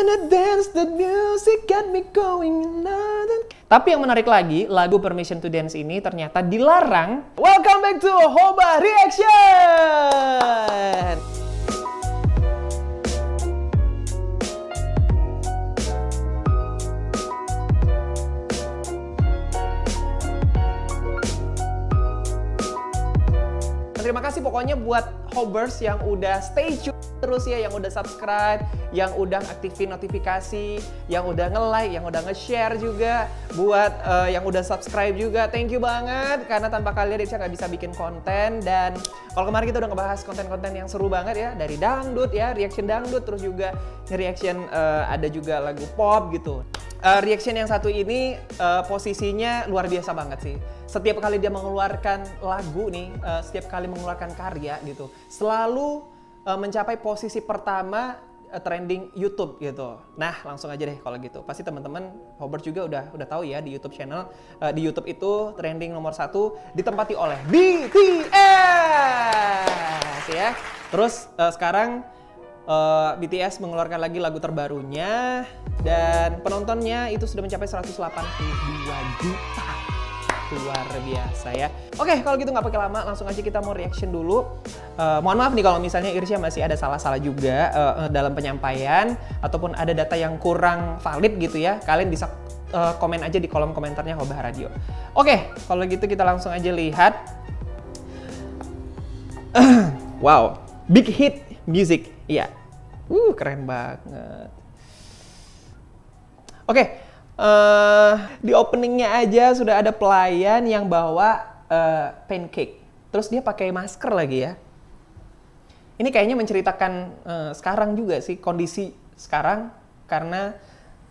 wanna dance, the music got me going. Tapi yang menarik lagi, lagu Permission to Dance ini ternyata dilarang. Welcome back to Hoba Reaction! Terima kasih pokoknya buat Hobers yang udah stay tune terus ya, yang udah subscribe, yang udah aktifin notifikasi, yang udah nge-like, yang udah nge-share juga. Buat yang udah subscribe juga, thank you banget. Karena tanpa kalian Irsya nggak bisa bikin konten. Dan kalau kemarin kita udah ngebahas konten-konten yang seru banget ya. Dari dangdut ya, reaction dangdut. Terus juga reaction ada juga lagu pop gitu. Reaction yang satu ini posisinya luar biasa banget sih. Setiap kali dia mengeluarkan lagu nih, setiap kali mengeluarkan karya gitu, selalu mencapai posisi pertama trending YouTube gitu. Nah, langsung aja deh kalau gitu. Pasti teman-teman Hobers juga udah tahu ya di YouTube channel, di YouTube itu trending nomor 1 ditempati oleh BTS ya. Terus sekarang BTS mengeluarkan lagi lagu terbarunya dan penontonnya itu sudah mencapai 182 juta. Luar biasa ya. Oke, kalau gitu nggak pakai lama, langsung aja kita mau reaction dulu. Mohon maaf nih kalau misalnya Irsya masih ada salah-salah juga dalam penyampaian ataupun ada data yang kurang valid gitu ya. Kalian bisa komen aja di kolom komentarnya Hoba Radio. Oke, kalau gitu kita langsung aja lihat. Wow, big hit music. Iya. Keren banget. Oke. Di openingnya aja sudah ada pelayan yang bawa pancake. Terus dia pakai masker lagi ya. Ini kayaknya menceritakan sekarang juga sih, kondisi sekarang karena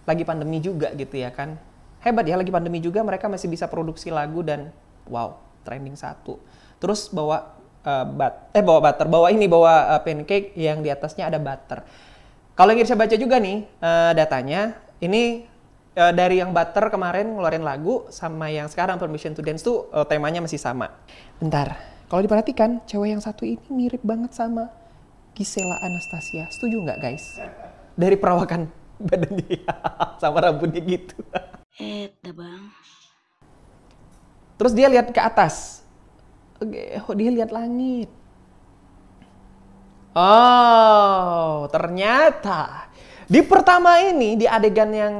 lagi pandemi juga gitu ya kan. Hebat ya, lagi pandemi juga mereka masih bisa produksi lagu dan wow, trending 1. Terus bawa pancake yang di atasnya ada butter. Kalau yang bisa baca juga nih datanya, ini dari yang Butter kemarin ngeluarin lagu sama yang sekarang Permission to Dance tuh temanya masih sama. Bentar, kalau diperhatikan cewek yang satu ini mirip banget sama Gisela Anastasia. Setuju nggak guys? Dari perawakan badannya sama rambutnya gitu. Bang. Terus dia lihat ke atas. Dia lihat langit. Oh, ternyata di pertama ini, di adegan yang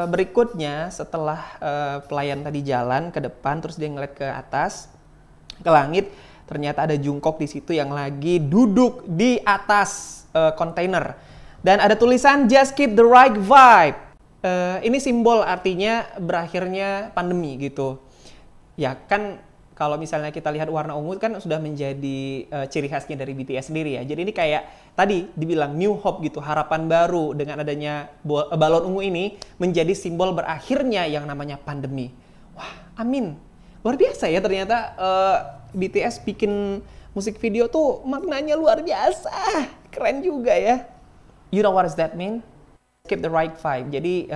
berikutnya setelah pelayan tadi jalan ke depan, terus dia ngeliat ke atas, ke langit, ternyata ada Jungkook di situ yang lagi duduk di atas kontainer. Dan ada tulisan Just Keep the Right Vibe. Ini simbol artinya berakhirnya pandemi gitu. Ya kan kalau misalnya kita lihat warna ungu kan sudah menjadi ciri khasnya dari BTS sendiri ya. Jadi ini kayak tadi dibilang new hope gitu, harapan baru dengan adanya balon ungu ini menjadi simbol berakhirnya yang namanya pandemi. Wah, amin. Luar biasa ya ternyata BTS bikin musik video tuh maknanya luar biasa. Keren juga ya. You know what does that mean? Keep the right vibe. Jadi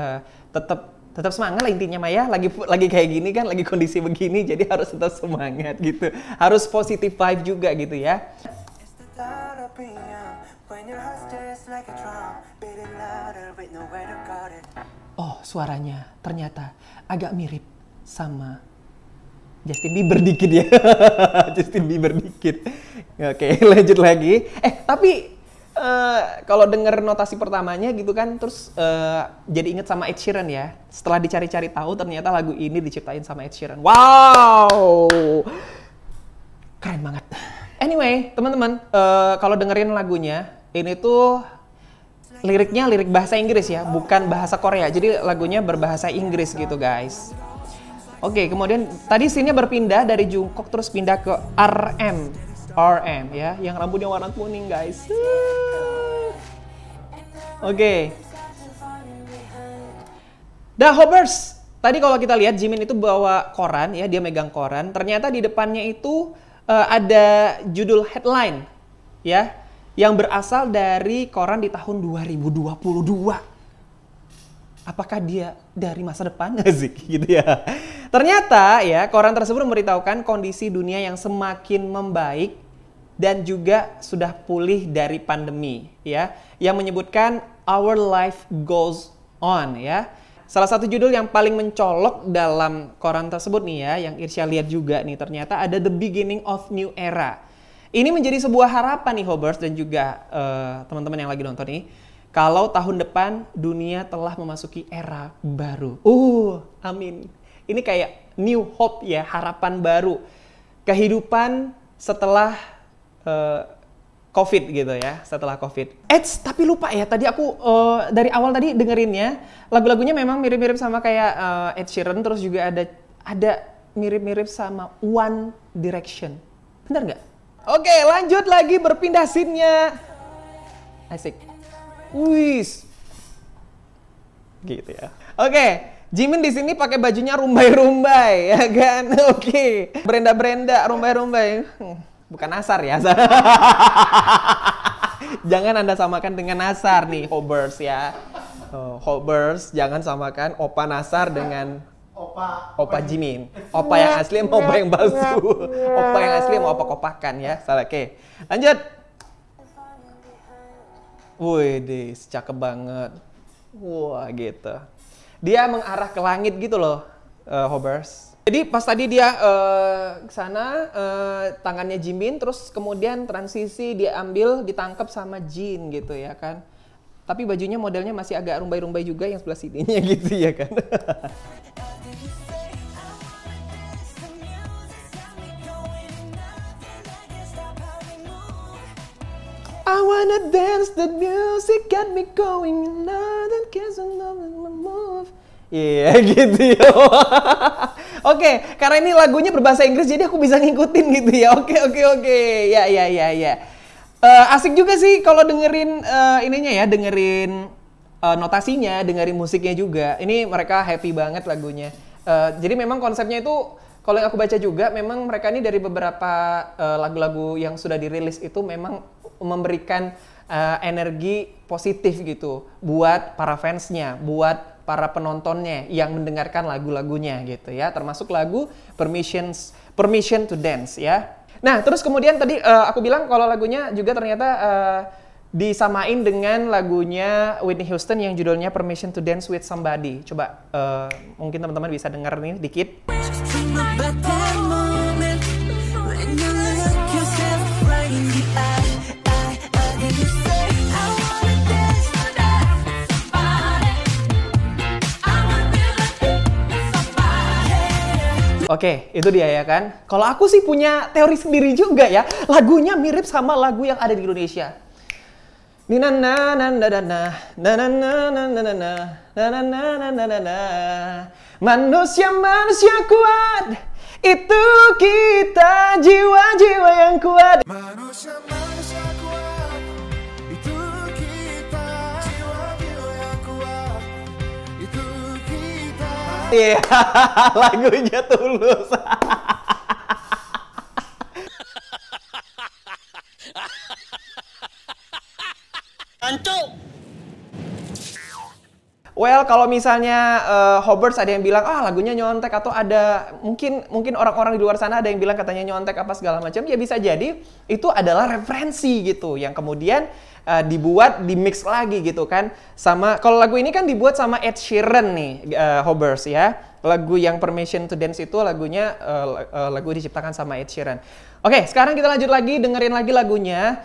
tetap semangat lah intinya Maya, lagi kayak gini kan, lagi kondisi begini, jadi harus tetap semangat gitu. Harus positif vibe juga gitu ya. Oh, suaranya ternyata agak mirip sama Justin Bieber dikit ya. Justin Bieber dikit. Oke, lanjut lagi. Tapi kalau denger notasi pertamanya gitu kan, terus jadi inget sama Ed Sheeran ya. Setelah dicari-cari tahu, ternyata lagu ini diciptain sama Ed Sheeran. Wow, keren banget. Anyway, teman-teman, kalau dengerin lagunya, ini tuh liriknya lirik bahasa Inggris ya, bukan bahasa Korea. Jadi lagunya berbahasa Inggris gitu guys. Oke, kemudian tadi scene-nya berpindah dari Jungkook terus pindah ke RM ya, yang rambutnya warna kuning guys. Oke. Dah Hobers, tadi kalau kita lihat Jimin itu bawa koran ya, dia megang koran. Ternyata di depannya itu ada judul headline ya, yang berasal dari koran di tahun 2022. Apakah dia dari masa depan sih gitu ya? Ternyata ya koran tersebut memberitahukan kondisi dunia yang semakin membaik dan juga sudah pulih dari pandemi ya, yang menyebutkan Our Life Goes On ya. Salah satu judul yang paling mencolok dalam koran tersebut nih ya, yang Irsya lihat juga nih, ternyata ada The Beginning of New Era. Ini menjadi sebuah harapan nih Hobbers dan juga teman-teman yang lagi nonton nih. Kalau tahun depan dunia telah memasuki era baru. Amin. Ini kayak new hope ya, harapan baru. Kehidupan setelah COVID gitu ya, setelah COVID. Tapi lupa ya, tadi aku dari awal tadi dengerinnya, lagu-lagunya memang mirip-mirip sama kayak Ed Sheeran, terus juga ada mirip-mirip sama One Direction. Bener nggak? Oke, lanjut lagi berpindah scene-nya. Asik. Wis. Gitu ya. Oke, Jimin di sini pakai bajunya rumbai-rumbai, ya kan? Oke. Brenda-brenda, rumbai-rumbai. Bukan Nasar ya. Jangan Anda samakan dengan Nasar nih, Hobbers ya. Hobbers, jangan samakan Opa Nasar dengan Opa Jimin. Opa yang asli sama Opa yang palsu. Opa yang asli sama Opa kopakan ya. Salah, oke. Lanjut. Wih, cakep banget. Wah, gitu. Dia mengarah ke langit gitu loh, Hobbers. Jadi pas tadi dia ke sana, tangannya Jimin, terus kemudian transisi dia ambil, ditangkap sama Jin gitu ya kan. Tapi bajunya modelnya masih agak rumbai-rumbai juga yang sebelah sininya gitu ya kan. I wanna dance, the music got me going, another kiss, another move. Iya gitu ya. Oke, karena ini lagunya berbahasa Inggris jadi aku bisa ngikutin gitu ya. Oke. Ya. Asik juga sih kalau dengerin ininya ya, dengerin notasinya, dengerin musiknya juga. Ini mereka happy banget lagunya. Jadi memang konsepnya itu kalau yang aku baca juga memang mereka ini dari beberapa lagu-lagu yang sudah dirilis itu memang memberikan energi positif gitu buat para fansnya, buat para penontonnya yang mendengarkan lagu-lagunya gitu ya, termasuk lagu Permission to Dance ya. Nah, terus kemudian tadi aku bilang kalau lagunya juga ternyata disamain dengan lagunya Whitney Houston yang judulnya Permission to Dance with Somebody. Coba mungkin teman-teman bisa dengar nih dikit. Oke, itu dia ya kan. Kalau aku sih punya teori sendiri juga ya. Lagunya mirip sama lagu yang ada di Indonesia. Manusia kuat, itu kita, jiwa-jiwa yang kuat. Manusia kuat, itu kita, jiwa-jiwa yang kuat, itu kita. Iya, lagunya Tulus. Hancur. Well, kalau misalnya Hobbers ada yang bilang lagunya nyontek atau ada mungkin orang-orang di luar sana ada yang bilang katanya nyontek apa segala macam, ya bisa jadi itu adalah referensi gitu yang kemudian dibuat di mix lagi gitu kan sama kalau lagu ini kan dibuat sama Ed Sheeran nih Hobbers ya. Lagu yang Permission to Dance itu lagunya lagu diciptakan sama Ed Sheeran. Oke, sekarang kita lanjut lagi dengerin lagi lagunya.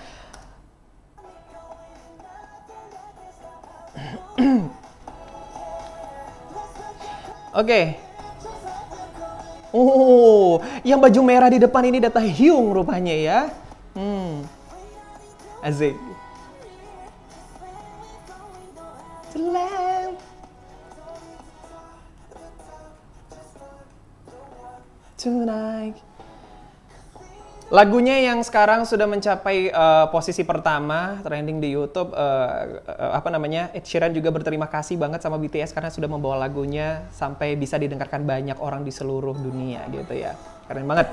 Oke. Yang baju merah di depan ini Data Hyung rupanya ya. Asik. Tonight. Lagunya yang sekarang sudah mencapai posisi pertama trending di YouTube, Ed Sheeran juga berterima kasih banget sama BTS karena sudah membawa lagunya sampai bisa didengarkan banyak orang di seluruh dunia gitu ya. Keren banget.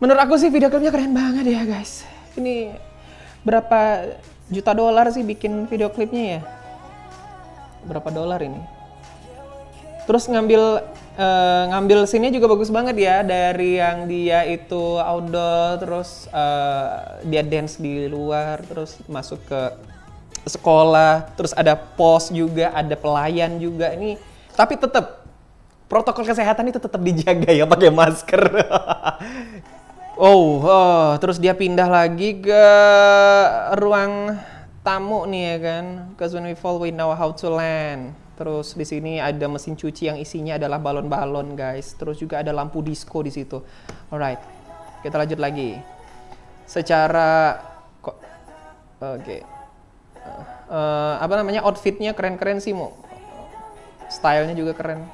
Menurut aku sih video klipnya keren banget ya guys. Ini berapa juta dolar sih bikin video klipnya ya? Berapa dolar ini? Terus ngambil ngambil scene-nya juga bagus banget ya, dari yang dia itu outdoor, terus dia dance di luar, terus masuk ke sekolah, terus ada pos juga, ada pelayan juga ini. Tapi tetap protokol kesehatan itu tetap dijaga ya, pakai masker. Terus dia pindah lagi ke ruang tamu nih ya kan. Because when we fall we know how to land. Terus di sini ada mesin cuci yang isinya adalah balon-balon guys. Terus juga ada lampu disco di situ. Alright, kita lanjut lagi. Secara outfitnya keren-keren sih, Mo. Stylenya juga keren.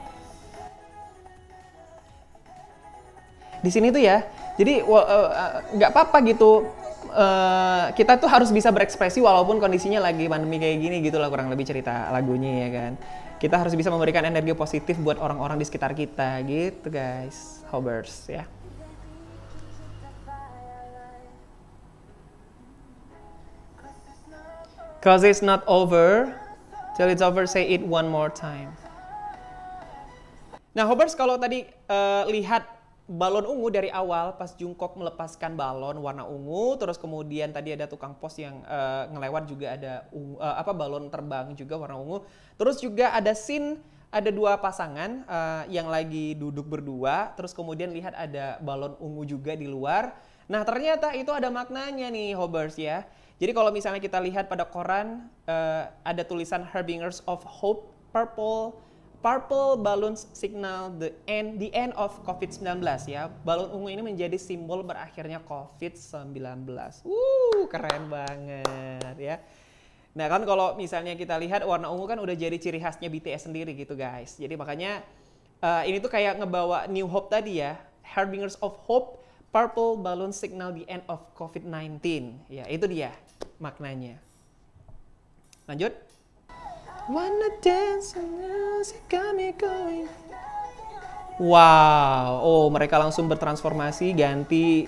Di sini tuh ya, jadi nggak apa-apa gitu. Kita tuh harus bisa berekspresi walaupun kondisinya lagi pandemi kayak gini gitu lah, kurang lebih cerita lagunya ya kan. Kita harus bisa memberikan energi positif buat orang-orang di sekitar kita gitu guys. Hobbers ya. Cause it's not over till it's over, say it one more time. Nah, Hobbers, kalau tadi lihat balon ungu dari awal pas Jungkook melepaskan balon warna ungu, terus kemudian tadi ada tukang pos yang ngelewat juga ada balon terbang juga warna ungu. Terus juga ada scene, ada dua pasangan yang lagi duduk berdua, terus kemudian lihat ada balon ungu juga di luar. Nah, ternyata itu ada maknanya nih, Hobbers ya. Jadi kalau misalnya kita lihat pada koran ada tulisan Harbingers of Hope, Purple balloons signal the end of COVID-19 ya. Balon ungu ini menjadi simbol berakhirnya COVID-19. Keren banget ya. Nah kan kalau misalnya kita lihat warna ungu kan udah jadi ciri khasnya BTS sendiri gitu guys. Jadi makanya ini tuh kayak ngebawa New Hope tadi ya. Harbingers of Hope, Purple balloons signal the end of COVID-19. Ya itu dia maknanya. Lanjut. Wanna dance and music got me going. Wow, mereka langsung bertransformasi, ganti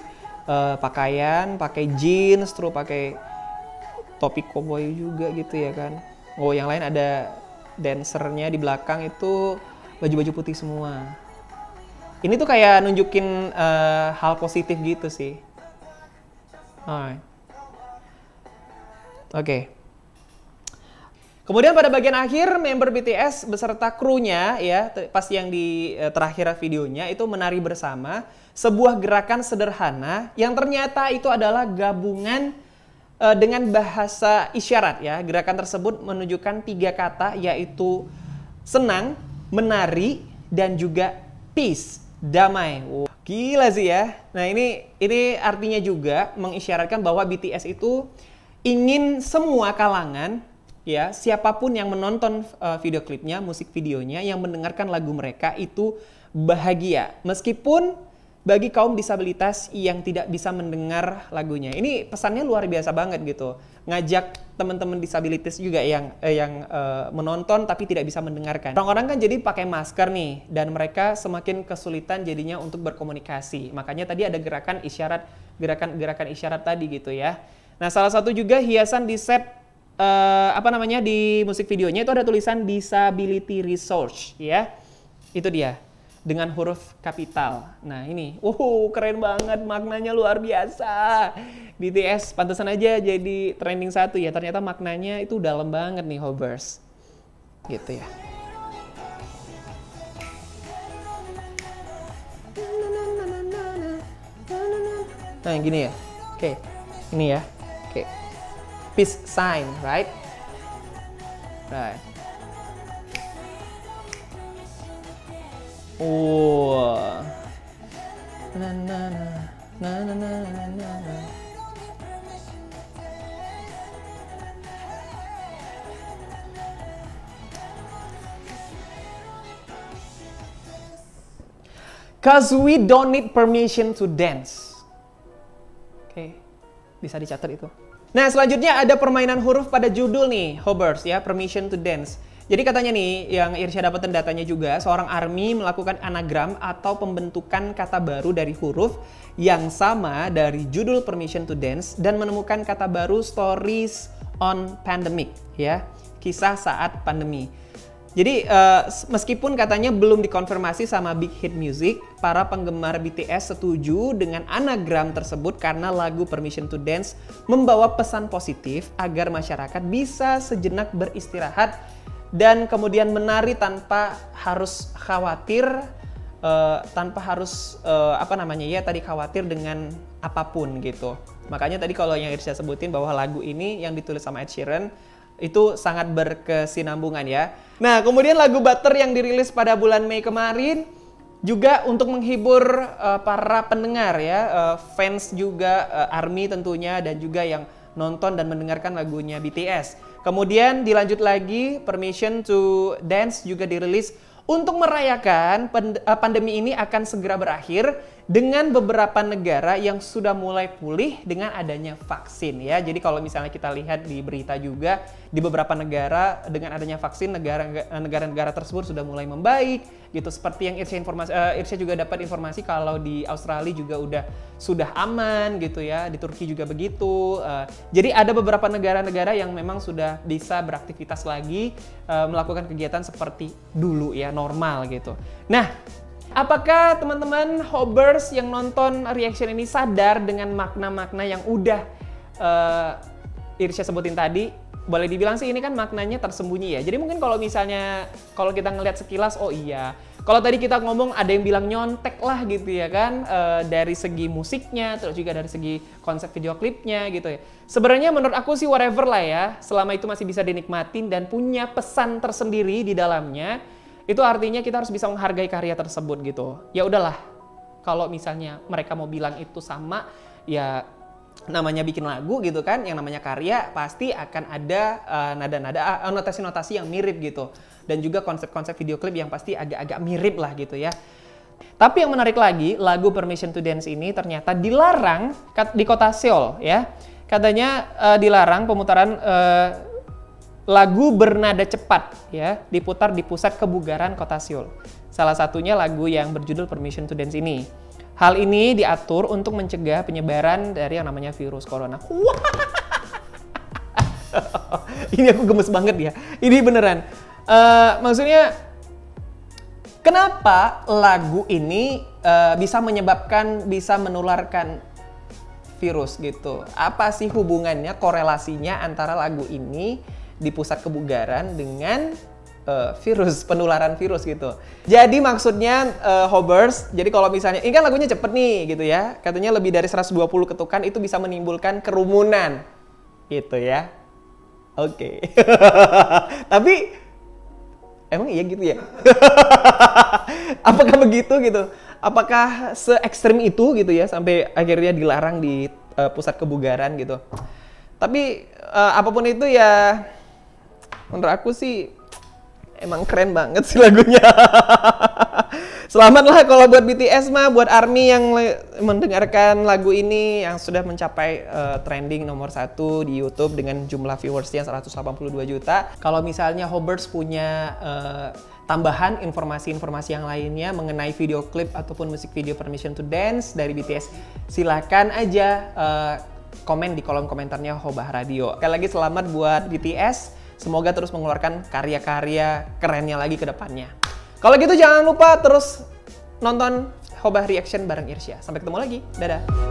pakaian, pakai jeans, terus pakai topi koboi juga gitu ya kan. Yang lain ada dancernya di belakang itu baju-baju putih semua. Ini tuh kayak nunjukin hal positif gitu sih. Alright. Oke. Kemudian pada bagian akhir, member BTS beserta krunya ya, pas yang di terakhir videonya itu menari bersama sebuah gerakan sederhana yang ternyata itu adalah gabungan dengan bahasa isyarat ya. Gerakan tersebut menunjukkan 3 kata yaitu senang, menari, dan juga peace, damai. Gila sih ya. Nah ini artinya juga mengisyaratkan bahwa BTS itu ingin semua kalangan ya, siapapun yang menonton video klipnya, musik videonya, yang mendengarkan lagu mereka itu bahagia. Meskipun bagi kaum disabilitas yang tidak bisa mendengar lagunya. Ini pesannya luar biasa banget gitu. Ngajak teman-teman disabilitas juga yang menonton tapi tidak bisa mendengarkan. Orang-orang kan jadi pakai masker nih, dan mereka semakin kesulitan jadinya untuk berkomunikasi. Makanya tadi ada gerakan isyarat, gerakan isyarat tadi gitu ya. Nah, salah satu juga hiasan di set di musik videonya itu ada tulisan Disability Resource ya. Itu dia dengan huruf kapital. Nah, ini keren banget, maknanya luar biasa. BTS pantesan aja jadi trending 1 ya. Ternyata maknanya itu dalam banget nih, Hobbers. Gitu ya. Nah, yang gini ya. Oke. Ini ya. Oke. Peace sign, right? Right. Na na na na na na na na. Cause we don't need permission to dance. Oke, bisa dicatat itu. Nah, selanjutnya ada permainan huruf pada judul nih, Hobbers ya, permission to dance. Jadi katanya nih, yang Irsya dapetin datanya juga, seorang ARMY melakukan anagram atau pembentukan kata baru dari huruf yang sama dari judul permission to dance dan menemukan kata baru stories on pandemic ya, kisah saat pandemi. Jadi meskipun katanya belum dikonfirmasi sama Big Hit Music, para penggemar BTS setuju dengan anagram tersebut karena lagu Permission to Dance membawa pesan positif agar masyarakat bisa sejenak beristirahat dan kemudian menari tanpa harus khawatir, khawatir dengan apapun gitu. Makanya tadi kalau yang Irsya sebutin bahwa lagu ini yang ditulis sama Ed Sheeran itu sangat berkesinambungan ya. Nah, kemudian lagu Butter yang dirilis pada bulan Mei kemarin juga untuk menghibur para pendengar ya, fans juga, ARMY tentunya, dan juga yang nonton dan mendengarkan lagunya BTS. Kemudian dilanjut lagi, Permission to Dance juga dirilis untuk merayakan pandemi ini akan segera berakhir dengan beberapa negara yang sudah mulai pulih dengan adanya vaksin ya. Jadi kalau misalnya kita lihat di berita juga, di beberapa negara dengan adanya vaksin, negara-negara tersebut sudah mulai membaik gitu. Seperti yang Irsya juga dapat informasi kalau di Australia juga sudah aman gitu ya, di Turki juga begitu. Jadi ada beberapa negara-negara yang memang sudah bisa beraktivitas lagi, melakukan kegiatan seperti dulu ya, normal gitu. Nah, apakah teman-teman Hobbers yang nonton reaction ini sadar dengan makna-makna yang udah Irsya sebutin tadi? Boleh dibilang sih ini kan maknanya tersembunyi ya. Jadi mungkin kalau misalnya kalau kita ngelihat sekilas, oh iya. Kalau tadi kita ngomong ada yang bilang nyontek lah gitu ya kan, dari segi musiknya, terus juga dari segi konsep video klipnya gitu ya. Sebenarnya menurut aku sih whatever lah ya, selama itu masih bisa dinikmatin dan punya pesan tersendiri di dalamnya, itu artinya kita harus bisa menghargai karya tersebut gitu. Ya udahlah, kalau misalnya mereka mau bilang itu sama, ya namanya bikin lagu gitu kan, yang namanya karya pasti akan ada nada-nada, notasi-notasi yang mirip gitu. Dan juga konsep-konsep video klip yang pasti agak-agak mirip lah gitu ya. Tapi yang menarik lagi, lagu Permission to Dance ini ternyata dilarang di kota Seoul ya. Katanya dilarang pemutaran lagu bernada cepat ya, diputar di pusat kebugaran kota Seoul. Salah satunya lagu yang berjudul Permission to Dance ini. Hal ini diatur untuk mencegah penyebaran dari yang namanya virus corona. Ini aku gemes banget ya. Ini beneran. Maksudnya, kenapa lagu ini bisa menularkan virus gitu? Apa sih hubungannya, korelasinya antara lagu ini di pusat kebugaran dengan penularan virus gitu. Jadi maksudnya Hobbers, jadi kalau misalnya, ini kan lagunya cepet nih gitu ya, katanya lebih dari 120 ketukan itu bisa menimbulkan kerumunan gitu ya. Oke. Tapi emang iya gitu ya? Apakah begitu gitu? Apakah se-ekstrim itu gitu ya, sampai akhirnya dilarang di pusat kebugaran gitu? Tapi apapun itu ya, menurut aku sih emang keren banget sih lagunya. Selamatlah kalau buat BTS mah, buat ARMY yang mendengarkan lagu ini yang sudah mencapai trending nomor 1 di YouTube dengan jumlah viewersnya 182 juta. Kalau misalnya Hobbers punya tambahan informasi-informasi yang lainnya mengenai video klip ataupun musik video Permission to Dance dari BTS, silakan aja komen di kolom komentarnya Hobah Radio. Sekali lagi selamat buat BTS. Semoga terus mengeluarkan karya-karya kerennya lagi ke depannya. Kalau gitu jangan lupa terus nonton Hobah Reaction bareng Irsya. Sampai ketemu lagi. Dadah.